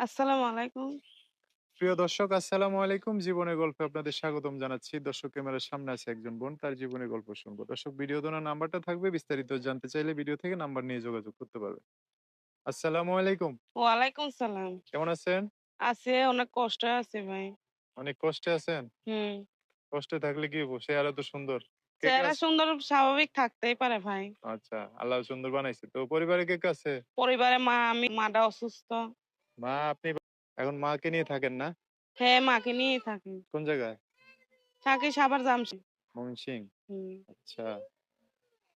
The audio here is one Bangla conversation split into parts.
আসসালামু আলাইকুম। প্রিয় দর্শক আসসালামু আলাইকুম। জীবনের গল্পে আপনাদের স্বাগতম জানাচ্ছি। দর্শক ক্যামেরার সামনে আছে একজন বোন, তার জীবনের গল্প শুনবো। দর্শক ভিডিও দেওয়ার নাম্বারটা থাকবে, বিস্তারিত জানতে চাইলে ভিডিও থেকে নাম্বার নিয়ে যোগাযোগ করতে পারবেন। আসসালামু আলাইকুম। ওয়ালাইকুম সালাম। কেমন আছেন? আছি অনেক কষ্টে আছি ভাই। অনেক কষ্টে আছেন? হুম। কষ্টে থাকলে কি হবো? চেহারা তো সুন্দর। কে, কে চেহারা আছে? সুন্দর স্বাভাবিক থাকতেই পারে ভাই। আচ্ছা, আল্লাহ সুন্দর বানাইছে। তো পরিবারে কে, কে আছে? পরিবারে মা, আমি, মাটা অসুস্থ। মা আপনি এখন মাকে নিয়ে থাকেন না? হ্যাঁ, মাকে নিয়েই থাকি। কোন জায়গায়? থাকি সাভার জামশে। ময়মনসিংহ। হুম। আচ্ছা।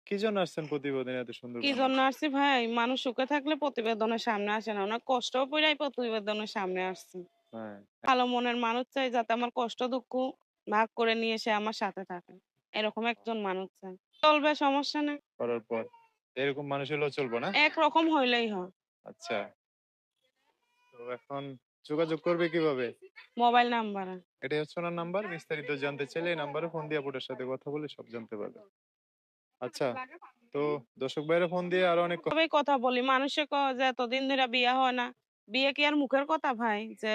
কি জন্য আসছেন প্রতিবেদনে এত সুন্দর কি জন্য বানাইছে? আসছি ভাই? মানুষ সুখে থাকলে প্রতিবেদনের সামনে আসে না। অনেক কষ্টও পইড়াই প্রতিবেদনের সামনে আসছি। হ্যাঁ, ভালো মনের মানুষ চাই যাতে আমার কষ্ট দুঃখ ভাগ করে নিয়ে সে আমার সাথে থাকে। এরকম একজন মানুষ চাই। চলবে সমস্যা নেই। করার পর এরকম মানুষ হলেও চলবো না? একরকম হইলেই হয়। আচ্ছা। তো এখন যোগাযোগ করবে কিভাবে? মোবাইল নাম্বারে। এটাই হচ্ছে ওনার নাম্বার। বিস্তারিত জানতে চাইলে এই নাম্বারে ফোন দিয়ে আপুটার সাথে কথা বলে সব জানতে পারবে। আচ্ছা। তো দর্শক ভাইরা ফোন দিয়ে আরো অনেক তবেই কথা বলি। মানুষে কয় যে এতদিন ধইরা বিয়া হয় না। বিয়ে কি আর মুখের কথা ভাই? যে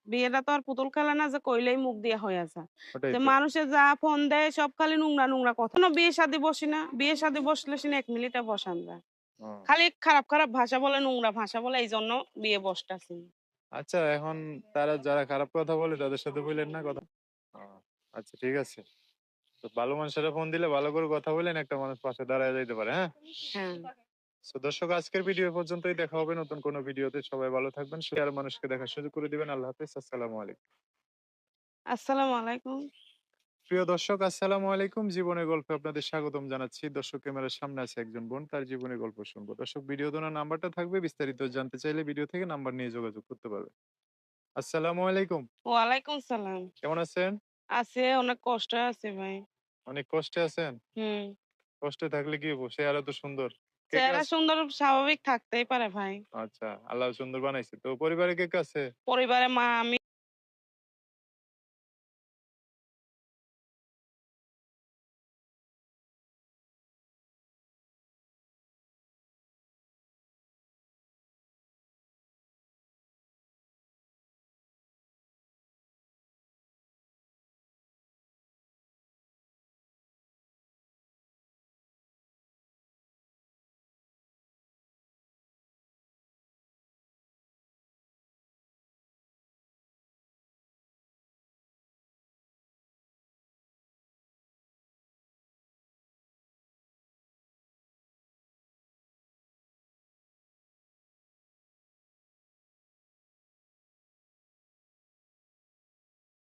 বিয়েটা তো আর পুতুল খেলা না যে কইলেই মুখ দিয়া হইয়া যায়। ওটাই যে তো। মানুষে যা ফোন দেয় সব খালি নোংরা, নোংরা কথা। কোনো বিয়ে শাদী বসি না। বিয়ে শাদী বসলে সিনা ১ মিনিটে বসান যায়। ও। খালি খারাপ, খারাপ ভাষা বলে, নোংরা ভাষা বলে এইজন্য বিয়ে বসতাছি। আচ্ছা এখন তারা যারা খারাপ কথা বলে তাদের সাথে বললেন না কথা? ও, আচ্ছা ঠিক আছে। তো ভালো মানুষেরা ফোন দিলে ভালো করে কথা বললেন একটা মানুষ পাশে দাঁড়ায় যাইতে পারে, হ্যাঁ? হ্যাঁ। সো দর্শক আজকের ভিডিও এ পর্যন্তই। দেখা হবে নতুন কোনো ভিডিওতে। সবাই ভালো থাকবেন। শেয়ার মানুষকে দেখার সুযোগ করে দিবেন। আল্লাহ হাফেজ। আসসালামু আলাইকুম। আসসালামু আলাইকুম। প্রিয় দর্শক আসসালামু আলাইকুম। জীবনের গল্পে আপনাদের স্বাগতম জানাচ্ছি। দর্শক ক্যামেরার সামনে আছে একজন বোন, তার জীবনের গল্প শুনবো। দর্শক ভিডিও দেওয়ার নাম্বারটা থাকবে, বিস্তারিত জানতে চাইলে ভিডিও থেকে নাম্বার নিয়ে যোগাযোগ করতে পারবে। আসসালামু আলাইকুম। ওয়ালাইকুম সালাম। কেমন আছেন? আছি অনেক কষ্টে আছি ভাই। অনেক কষ্টে আছেন? হুম। কষ্টে থাকলে কি হবো? চেহারা তো সুন্দর। কে, কে চেহারা আছে? সুন্দর স্বাভাবিক থাকতেই পারে ভাই। আচ্ছা, আল্লাহ সুন্দর বানাইছে। তো পরিবারে কে, কে আছে? পরিবারে মা, আমি